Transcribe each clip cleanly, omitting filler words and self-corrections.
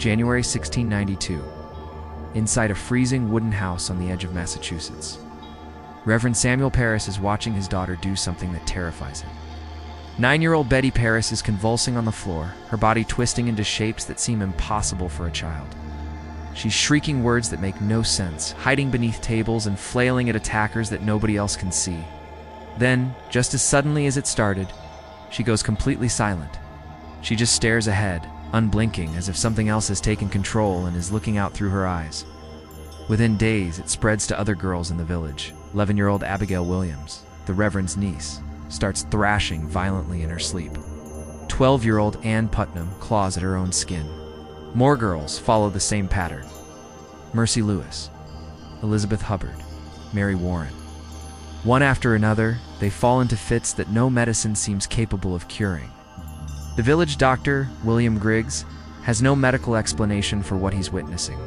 January 1692. Inside a freezing wooden house on the edge of Massachusetts, Reverend Samuel Parris is watching his daughter do something that terrifies him. 9-year-old Betty Parris is convulsing on the floor, her body twisting into shapes that seem impossible for a child. She's shrieking words that make no sense, hiding beneath tables and flailing at attackers that nobody else can see. Then, just as suddenly as it started, she goes completely silent. She just stares ahead, unblinking, as if something else has taken control and is looking out through her eyes. Within days, it spreads to other girls in the village. 11-year-old Abigail Williams, the Reverend's niece, starts thrashing violently in her sleep. 12-year-old Ann Putnam claws at her own skin. More girls follow the same pattern. Mercy Lewis, Elizabeth Hubbard, Mary Warren. One after another, they fall into fits that no medicine seems capable of curing. The village doctor, William Griggs, has no medical explanation for what he's witnessing.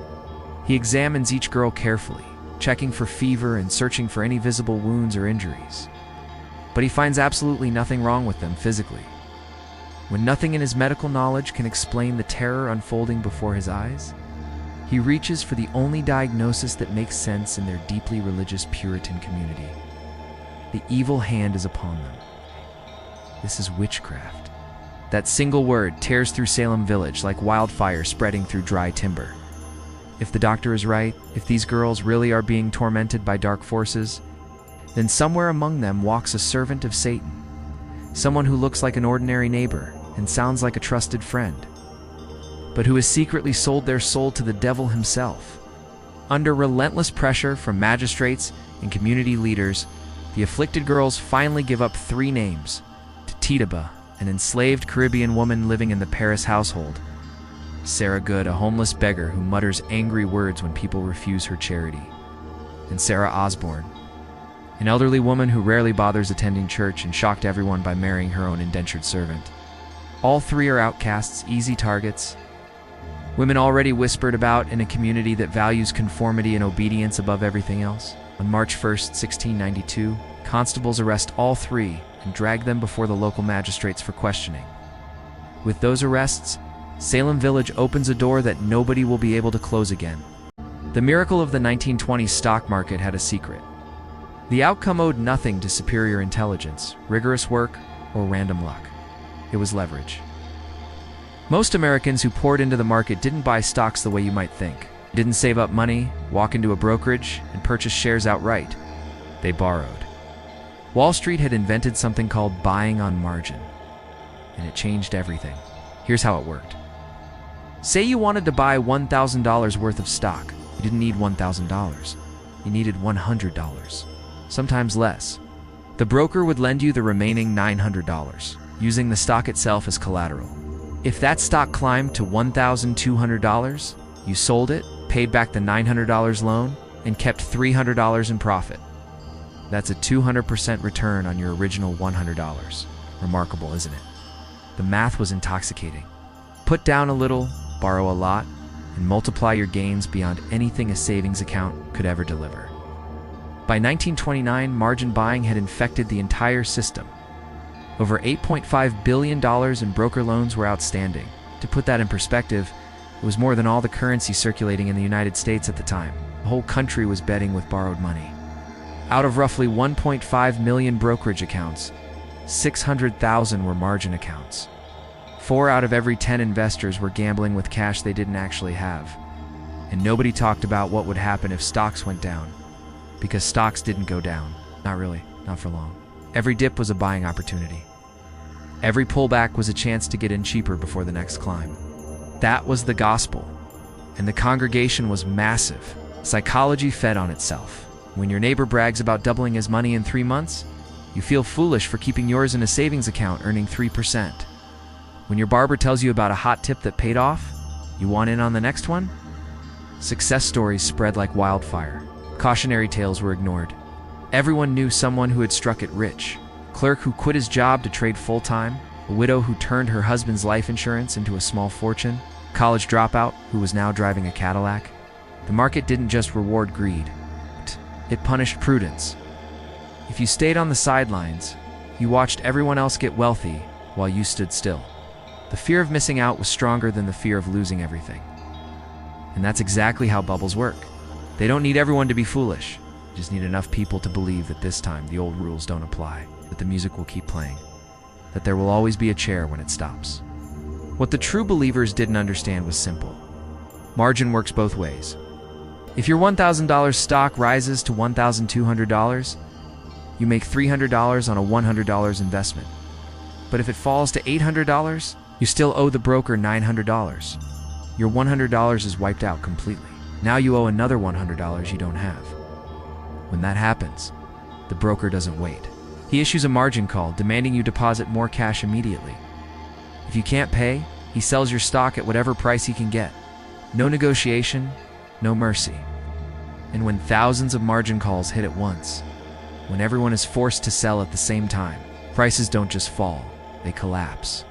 He examines each girl carefully, checking for fever and searching for any visible wounds or injuries. But he finds absolutely nothing wrong with them physically. When nothing in his medical knowledge can explain the terror unfolding before his eyes, he reaches for the only diagnosis that makes sense in their deeply religious Puritan community. The evil hand is upon them. This is witchcraft. That single word tears through Salem village like wildfire spreading through dry timber. If the doctor is right, if these girls really are being tormented by dark forces, then somewhere among them walks a servant of Satan, someone who looks like an ordinary neighbor and sounds like a trusted friend, but who has secretly sold their soul to the devil himself. Under relentless pressure from magistrates and community leaders, the afflicted girls finally give up 3 names to Tituba, an enslaved Caribbean woman living in the Parris household; Sarah Good, a homeless beggar who mutters angry words when people refuse her charity; and Sarah Osborne, an elderly woman who rarely bothers attending church and shocked everyone by marrying her own indentured servant. All 3 are outcasts, easy targets, women already whispered about in a community that values conformity and obedience above everything else. On March 1st, 1692, constables arrest all 3 and drag them before the local magistrates for questioning. With those arrests, Salem Village opens a door that nobody will be able to close again. The miracle of the 1920s stock market had a secret. The outcome owed nothing to superior intelligence, rigorous work, or random luck. It was leverage. Most Americans who poured into the market didn't buy stocks the way you might think. They didn't save up money, walk into a brokerage, and purchase shares outright. They borrowed. Wall Street had invented something called buying on margin, and it changed everything. Here's how it worked. Say you wanted to buy $1,000 worth of stock. You didn't need $1,000. You needed $100, sometimes less. The broker would lend you the remaining $900, using the stock itself as collateral. If that stock climbed to $1,200, you sold it, paid back the $900 loan, and kept $300 in profit. That's a 200% return on your original $100. Remarkable, isn't it? The math was intoxicating. Put down a little, borrow a lot, and multiply your gains beyond anything a savings account could ever deliver. By 1929, margin buying had infected the entire system. Over $8.5 billion in broker loans were outstanding. To put that in perspective, it was more than all the currency circulating in the United States at the time. The whole country was betting with borrowed money. Out of roughly 1.5 million brokerage accounts, 600,000 were margin accounts. 4 out of every 10 investors were gambling with cash they didn't actually have. And nobody talked about what would happen if stocks went down, because stocks didn't go down. Not really, not for long. Every dip was a buying opportunity. Every pullback was a chance to get in cheaper before the next climb. That was the gospel, and the congregation was massive. Psychology fed on itself. When your neighbor brags about doubling his money in 3 months, you feel foolish for keeping yours in a savings account earning 3%. When your barber tells you about a hot tip that paid off, you want in on the next one? Success stories spread like wildfire. Cautionary tales were ignored. Everyone knew someone who had struck it rich. A clerk who quit his job to trade full-time, a widow who turned her husband's life insurance into a small fortune, a college dropout who was now driving a Cadillac. The market didn't just reward greed. It punished prudence. If you stayed on the sidelines, you watched everyone else get wealthy while you stood still. The fear of missing out was stronger than the fear of losing everything. And that's exactly how bubbles work. They don't need everyone to be foolish. They just need enough people to believe that this time the old rules don't apply, that the music will keep playing, that there will always be a chair when it stops. What the true believers didn't understand was simple. Margin works both ways. If your $1,000 stock rises to $1,200, you make $300 on a $100 investment. But if it falls to $800, you still owe the broker $900. Your $100 is wiped out completely. Now you owe another $100 you don't have. When that happens, the broker doesn't wait. He issues a margin call demanding you deposit more cash immediately. If you can't pay, he sells your stock at whatever price he can get. No negotiation, no mercy. And when thousands of margin calls hit at once, when everyone is forced to sell at the same time, prices don't just fall, they collapse.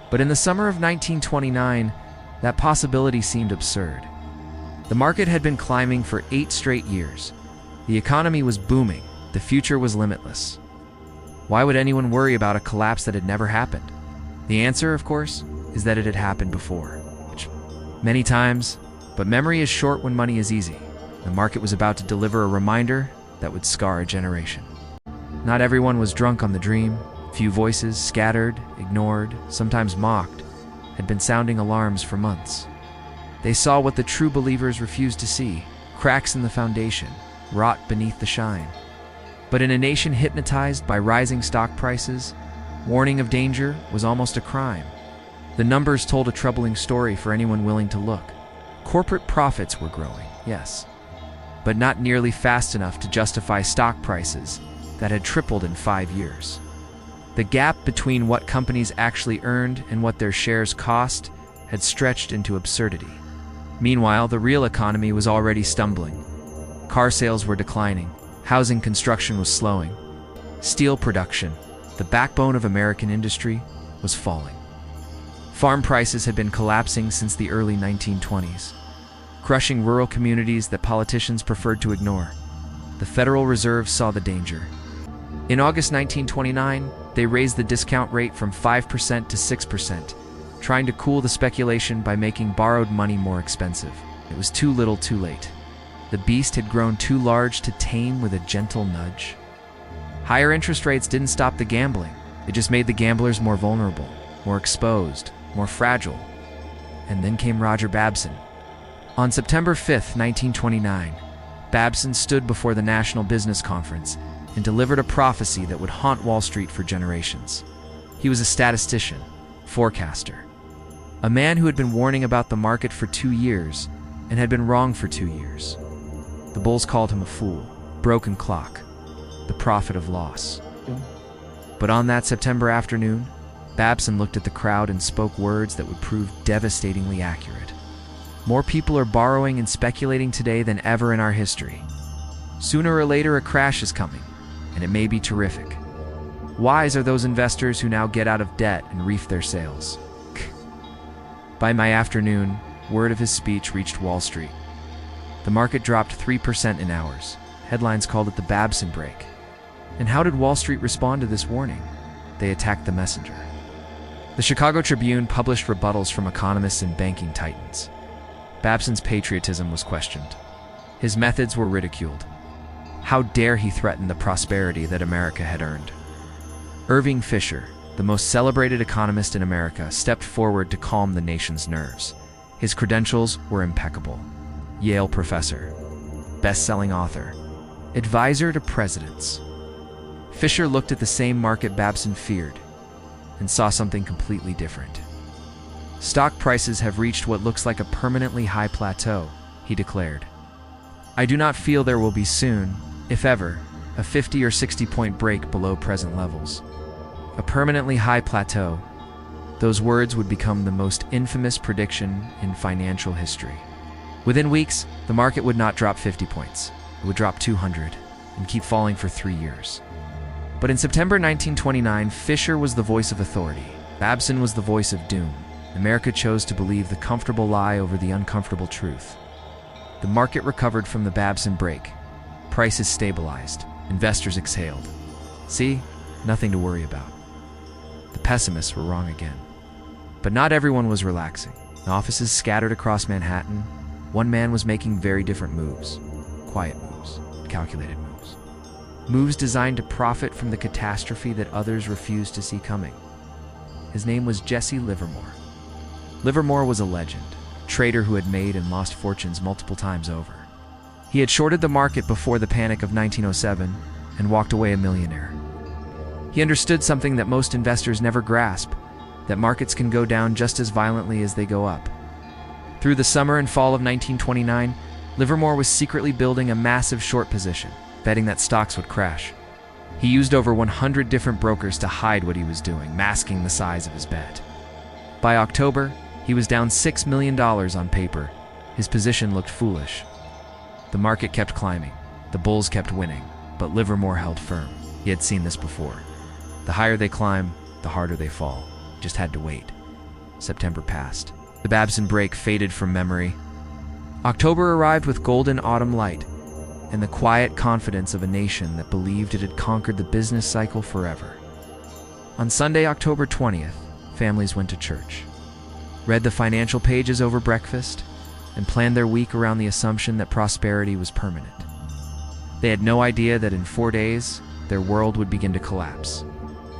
But in the summer of 1929, that possibility seemed absurd. The market had been climbing for 8 straight years. The economy was booming. The future was limitless. Why would anyone worry about a collapse that had never happened? The answer, of course, is that it had happened before. Which, many times, but memory is short when money is easy. The market was about to deliver a reminder that would scar a generation. Not everyone was drunk on the dream. Few voices, scattered, ignored, sometimes mocked, had been sounding alarms for months. They saw what the true believers refused to see: cracks in the foundation, rot beneath the shine. But in a nation hypnotized by rising stock prices, warning of danger was almost a crime. The numbers told a troubling story for anyone willing to look. Corporate profits were growing, yes, but not nearly fast enough to justify stock prices that had tripled in 5 years. The gap between what companies actually earned and what their shares cost had stretched into absurdity. Meanwhile, the real economy was already stumbling. Car sales were declining. Housing construction was slowing. Steel production, the backbone of American industry, was falling. Farm prices had been collapsing since the early 1920s, crushing rural communities that politicians preferred to ignore. The Federal Reserve saw the danger. In August 1929, they raised the discount rate from 5% to 6%, trying to cool the speculation by making borrowed money more expensive. It was too little too late. The beast had grown too large to tame with a gentle nudge. Higher interest rates didn't stop the gambling. It just made the gamblers more vulnerable, more exposed, more fragile. And then came Roger Babson. On September 5th, 1929, Babson stood before the National Business Conference and delivered a prophecy that would haunt Wall Street for generations. He was a statistician, forecaster, a man who had been warning about the market for 2 years and had been wrong for 2 years. The bulls called him a fool, broken clock, the prophet of loss. But on that September afternoon, Babson looked at the crowd and spoke words that would prove devastatingly accurate. More people are borrowing and speculating today than ever in our history. Sooner or later, a crash is coming, and it may be terrific. Wise are those investors who now get out of debt and reef their sails. By my afternoon, word of his speech reached Wall Street. The market dropped 3% in hours. Headlines called it the Babson break. And how did Wall Street respond to this warning? They attacked the messenger. The Chicago Tribune published rebuttals from economists and banking titans. Babson's patriotism was questioned. His methods were ridiculed. How dare he threaten the prosperity that America had earned? Irving Fisher, the most celebrated economist in America, stepped forward to calm the nation's nerves. His credentials were impeccable. Yale professor, best-selling author, advisor to presidents. Fisher looked at the same market Babson feared and saw something completely different. Stock prices have reached what looks like a permanently high plateau, he declared. I do not feel there will be soon, if ever, a 50 or 60-point break below present levels. A permanently high plateau. Those words would become the most infamous prediction in financial history. Within weeks, the market would not drop 50 points. It would drop 200 and keep falling for 3 years. But in September 1929, Fisher was the voice of authority. Babson was the voice of doom. America chose to believe the comfortable lie over the uncomfortable truth. The market recovered from the Babson break. Prices stabilized. Investors exhaled. See, nothing to worry about. The pessimists were wrong again. But not everyone was relaxing. Offices scattered across Manhattan, One man was making very different moves. Quiet moves, calculated moves. Moves designed to profit from the catastrophe that others refused to see coming. His name was Jesse Livermore. Livermore was a legend, a trader who had made and lost fortunes multiple times over. He had shorted the market before the panic of 1907 and walked away a millionaire. He understood something that most investors never grasp, that markets can go down just as violently as they go up. Through the summer and fall of 1929, Livermore was secretly building a massive short position, betting that stocks would crash. He used over 100 different brokers to hide what he was doing, masking the size of his bet. By October, he was down $6 million on paper. His position looked foolish. The market kept climbing. The bulls kept winning, but Livermore held firm. He had seen this before. The higher they climb, the harder they fall. Just had to wait. September passed. The Babson break faded from memory. October arrived with golden autumn light and the quiet confidence of a nation that believed it had conquered the business cycle forever. On Sunday, October 20th, families went to church, read the financial pages over breakfast, and planned their week around the assumption that prosperity was permanent. They had no idea that in 4 days, their world would begin to collapse,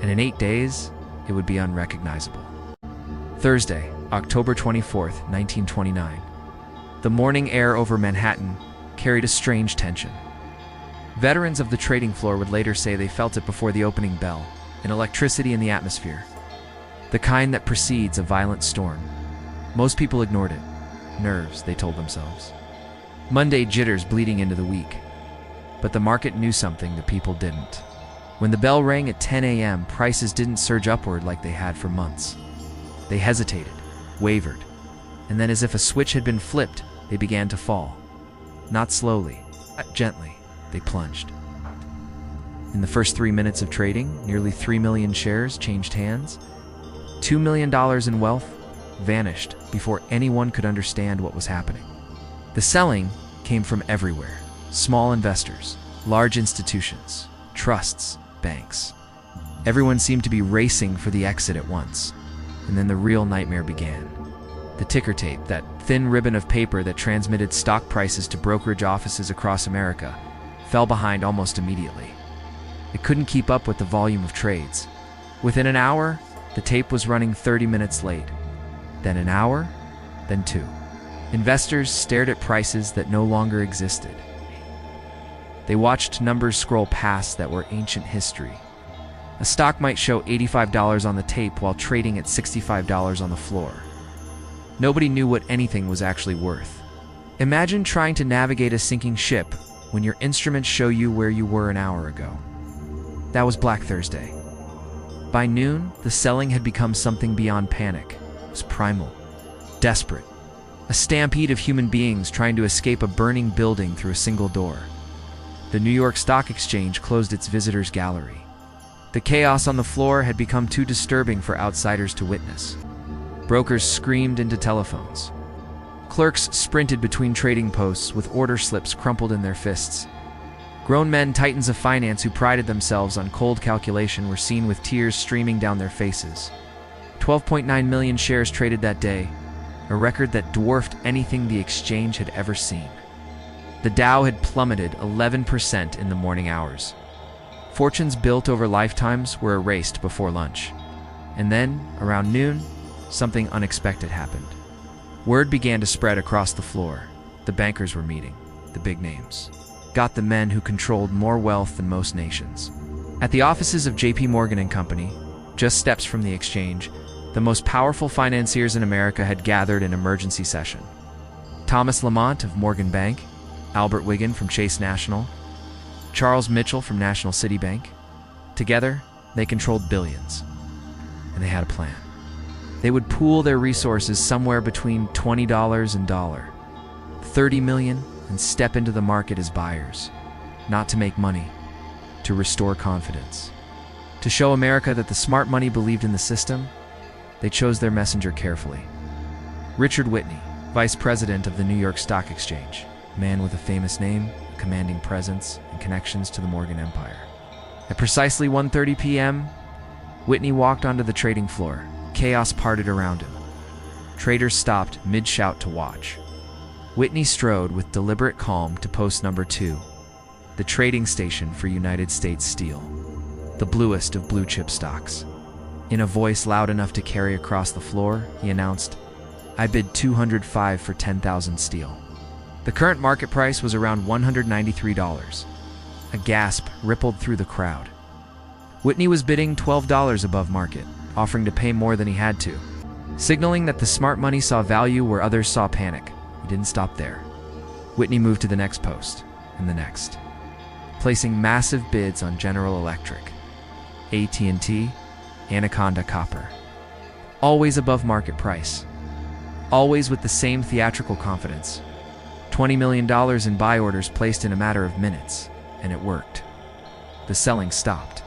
and in 8 days, it would be unrecognizable. Thursday, October 24th, 1929. The morning air over Manhattan carried a strange tension. Veterans of the trading floor would later say they felt it before the opening bell, an electricity in the atmosphere, the kind that precedes a violent storm. Most people ignored it. Nerves, they told themselves. Monday jitters bleeding into the week. But the market knew something the people didn't. When the bell rang at 10 a.m., prices didn't surge upward like they had for months. They hesitated, wavered, and then as if a switch had been flipped, they began to fall. Not slowly, but gently, they plunged. In the first 3 minutes of trading, nearly 3 million shares changed hands. $2 million in wealth vanished before anyone could understand what was happening. The selling came from everywhere. Small investors, large institutions, trusts, banks. Everyone seemed to be racing for the exit at once. And then the real nightmare began. The ticker tape, that thin ribbon of paper that transmitted stock prices to brokerage offices across America, fell behind almost immediately. It couldn't keep up with the volume of trades. Within an hour, the tape was running 30 minutes late. Then an hour, then 2. Investors stared at prices that no longer existed. They watched numbers scroll past that were ancient history. A stock might show $85 on the tape while trading at $65 on the floor. Nobody knew what anything was actually worth. Imagine trying to navigate a sinking ship when your instruments show you where you were an hour ago. That was Black Thursday. By noon, the selling had become something beyond panic. It was primal, desperate. A stampede of human beings trying to escape a burning building through a single door. The New York Stock Exchange closed its visitors' gallery. The chaos on the floor had become too disturbing for outsiders to witness. Brokers screamed into telephones. Clerks sprinted between trading posts with order slips crumpled in their fists. Grown men, titans of finance who prided themselves on cold calculation, were seen with tears streaming down their faces. 12.9 million shares traded that day, a record that dwarfed anything the exchange had ever seen. The Dow had plummeted 11% in the morning hours. Fortunes built over lifetimes were erased before lunch. And then, around noon, something unexpected happened. Word began to spread across the floor. The bankers were meeting, the big names. Got the men who controlled more wealth than most nations. At the offices of J.P. Morgan and Company, just steps from the exchange, the most powerful financiers in America had gathered in emergency session. Thomas Lamont of Morgan Bank, Albert Wiggin from Chase National, Charles Mitchell from National City Bank. Together, they controlled billions. And they had a plan. They would pool their resources somewhere between $20 and $30 million and step into the market as buyers, not to make money, to restore confidence. To show America that the smart money believed in the system, they chose their messenger carefully. Richard Whitney, vice president of the New York Stock Exchange, a man with a famous name, a commanding presence, and connections to the Morgan Empire. At precisely 1:30 p.m., Whitney walked onto the trading floor. Chaos parted around him. Traders stopped mid-shout to watch. Whitney strode with deliberate calm to post number 2, the trading station for United States Steel, the bluest of blue chip stocks. In a voice loud enough to carry across the floor, he announced, "I bid 205 for 10,000 steel." The current market price was around $193. A gasp rippled through the crowd. Whitney was bidding $12 above market, offering to pay more than he had to, signaling that the smart money saw value where others saw panic. He didn't stop there. Whitney moved to the next post, and the next, placing massive bids on General Electric, AT&T, Anaconda Copper. Always above market price. Always with the same theatrical confidence. $20 million in buy orders placed in a matter of minutes, and it worked. The selling stopped.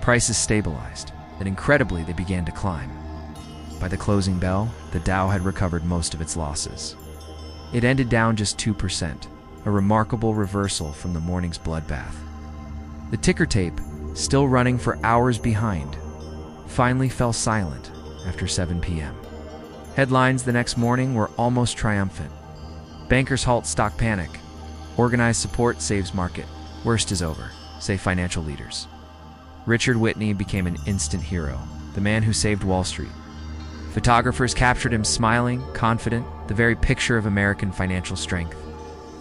Prices stabilized, and incredibly they began to climb. By the closing bell, the Dow had recovered most of its losses. It ended down just 2%, a remarkable reversal from the morning's bloodbath. The ticker tape, still running for hours behind, finally fell silent after 7 p.m. Headlines the next morning were almost triumphant. Bankers halt stock panic. Organized support saves market. Worst is over, say financial leaders. Richard Whitney became an instant hero, the man who saved Wall Street. Photographers captured him smiling, confident, the very picture of American financial strength.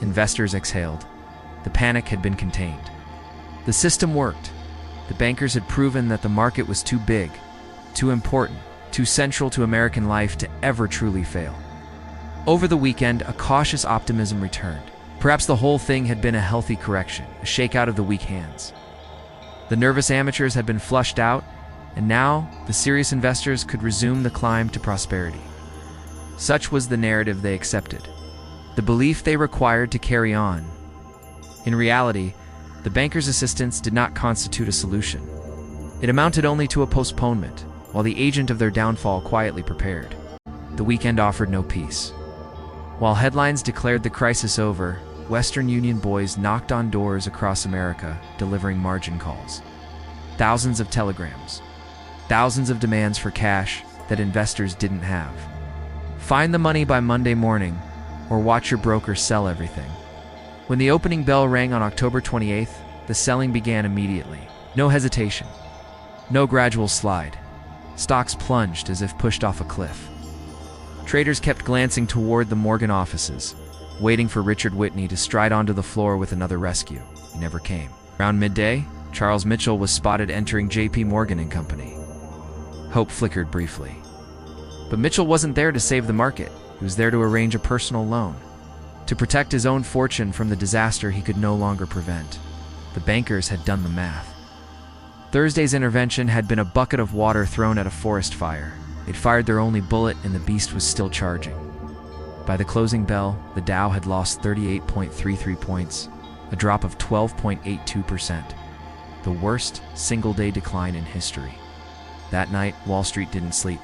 Investors exhaled. The panic had been contained. The system worked. The bankers had proven that the market was too big, too important, too central to American life to ever truly fail. Over the weekend, a cautious optimism returned. Perhaps the whole thing had been a healthy correction, a shakeout of the weak hands. The nervous amateurs had been flushed out, and now the serious investors could resume the climb to prosperity. Such was the narrative they accepted, the belief they required to carry on. In reality, the bankers' assistance did not constitute a solution. It amounted only to a postponement, while the agent of their downfall quietly prepared. The weekend offered no peace. While headlines declared the crisis over, Western Union boys knocked on doors across America, delivering margin calls. Thousands of telegrams. Thousands of demands for cash that investors didn't have. Find the money by Monday morning, or watch your broker sell everything. When the opening bell rang on October 28th, the selling began immediately. No hesitation. No gradual slide. Stocks plunged as if pushed off a cliff. Traders kept glancing toward the Morgan offices, waiting for Richard Whitney to stride onto the floor with another rescue. He never came. Around midday, Charles Mitchell was spotted entering J.P. Morgan and Company. Hope flickered briefly. But Mitchell wasn't there to save the market. He was there to arrange a personal loan, to protect his own fortune from the disaster he could no longer prevent. The bankers had done the math. Thursday's intervention had been a bucket of water thrown at a forest fire. They'd fired their only bullet and the beast was still charging. By the closing bell, the Dow had lost 38.33 points, a drop of 12.82%, the worst single-day decline in history. That night, Wall Street didn't sleep.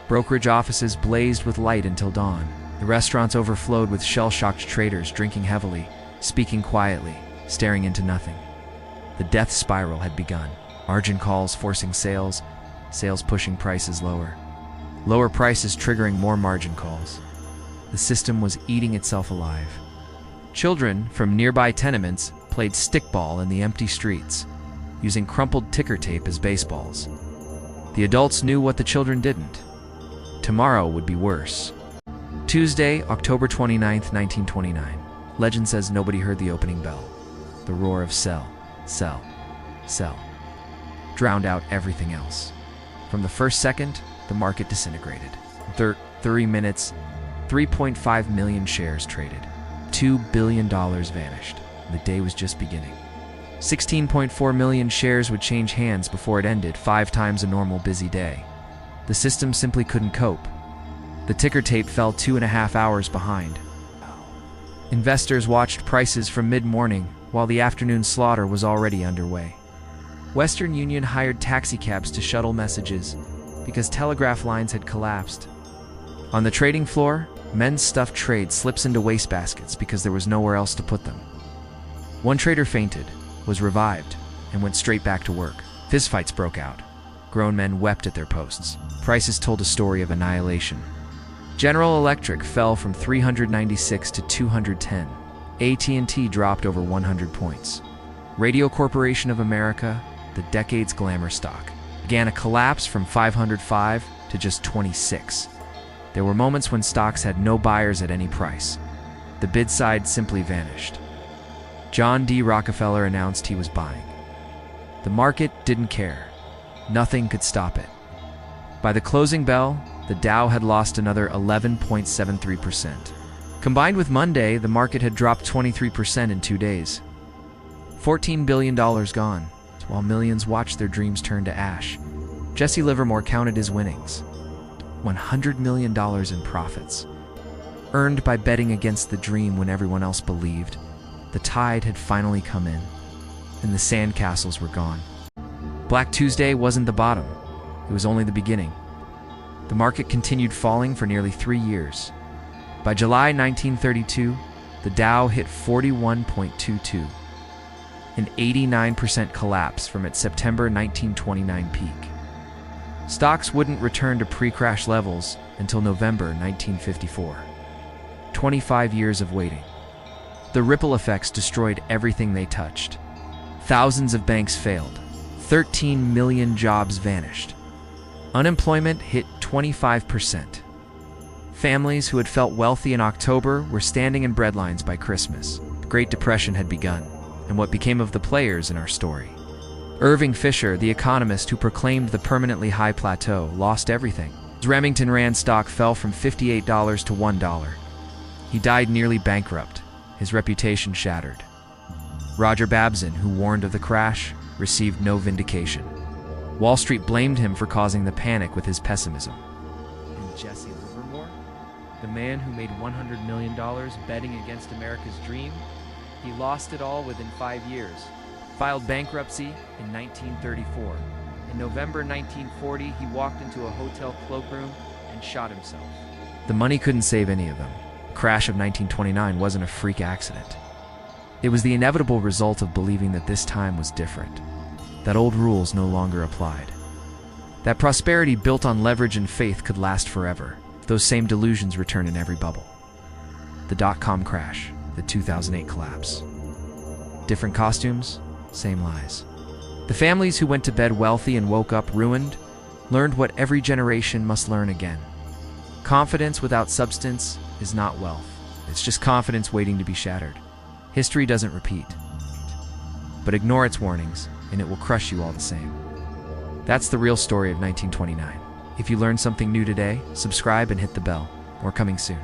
Brokerage offices blazed with light until dawn. The restaurants overflowed with shell-shocked traders drinking heavily, speaking quietly, staring into nothing. The death spiral had begun. Margin calls forcing sales, sales pushing prices lower. Lower prices triggering more margin calls. The system was eating itself alive. Children from nearby tenements played stickball in the empty streets, using crumpled ticker tape as baseballs. The adults knew what the children didn't. Tomorrow would be worse. Tuesday, October 29th, 1929. Legend says nobody heard the opening bell. The roar of sell, sell, sell drowned out everything else. From the first second, the market disintegrated. 30 minutes, 3.5 million shares traded. $2 billion vanished. The day was just beginning. 16.4 million shares would change hands before it ended, 5 times a normal busy day. The system simply couldn't cope. The ticker tape fell 2.5 hours behind. Investors watched prices from mid-morning while the afternoon slaughter was already underway. Western Union hired taxicabs to shuttle messages because telegraph lines had collapsed. On the trading floor, men stuffed trade slips into wastebaskets because there was nowhere else to put them. One trader fainted, was revived, and went straight back to work. Fistfights broke out. Grown men wept at their posts. Prices told a story of annihilation. General Electric fell from 396 to 210. AT&T dropped over 100 points. Radio Corporation of America, the decade's glamour stock, began a collapse from 505 to just 26. There were moments when stocks had no buyers at any price. The bid side simply vanished. John D. Rockefeller announced he was buying. The market didn't care. Nothing could stop it. By the closing bell, the Dow had lost another 11.73%. Combined with Monday, the market had dropped 23% in 2 days. $14 billion gone, while millions watched their dreams turn to ash. Jesse Livermore counted his winnings. $100 million in profits. Earned by betting against the dream when everyone else believed. The tide had finally come in, and the sandcastles were gone. Black Tuesday wasn't the bottom. It was only the beginning. The market continued falling for nearly 3 years. By July 1932, the Dow hit 41.22, an 89% collapse from its September 1929 peak. Stocks wouldn't return to pre-crash levels until November 1954. 25 years of waiting. The ripple effects destroyed everything they touched. Thousands of banks failed. 13 million jobs vanished. Unemployment hit 25%. Families who had felt wealthy in October were standing in breadlines by Christmas. The Great Depression had begun, and what became of the players in our story? Irving Fisher, the economist who proclaimed the permanently high plateau, lost everything. Remington Rand stock fell from $58 to $1. He died nearly bankrupt, his reputation shattered. Roger Babson, who warned of the crash, received no vindication. Wall Street blamed him for causing the panic with his pessimism. And Jesse Livermore, the man who made $100 million betting against America's dream, he lost it all within 5 years. Filed bankruptcy in 1934. In November 1940, he walked into a hotel cloakroom and shot himself. The money couldn't save any of them. The crash of 1929 wasn't a freak accident. It was the inevitable result of believing that this time was different, that old rules no longer applied, that prosperity built on leverage and faith could last forever. Those same delusions return in every bubble. The dot-com crash, the 2008 collapse. Different costumes, same lies. The families who went to bed wealthy and woke up ruined learned what every generation must learn again. Confidence without substance is not wealth. It's just confidence waiting to be shattered. History doesn't repeat. But ignore its warnings, and it will crush you all the same. That's the real story of 1929. If you learned something new today, subscribe and hit the bell. More coming soon.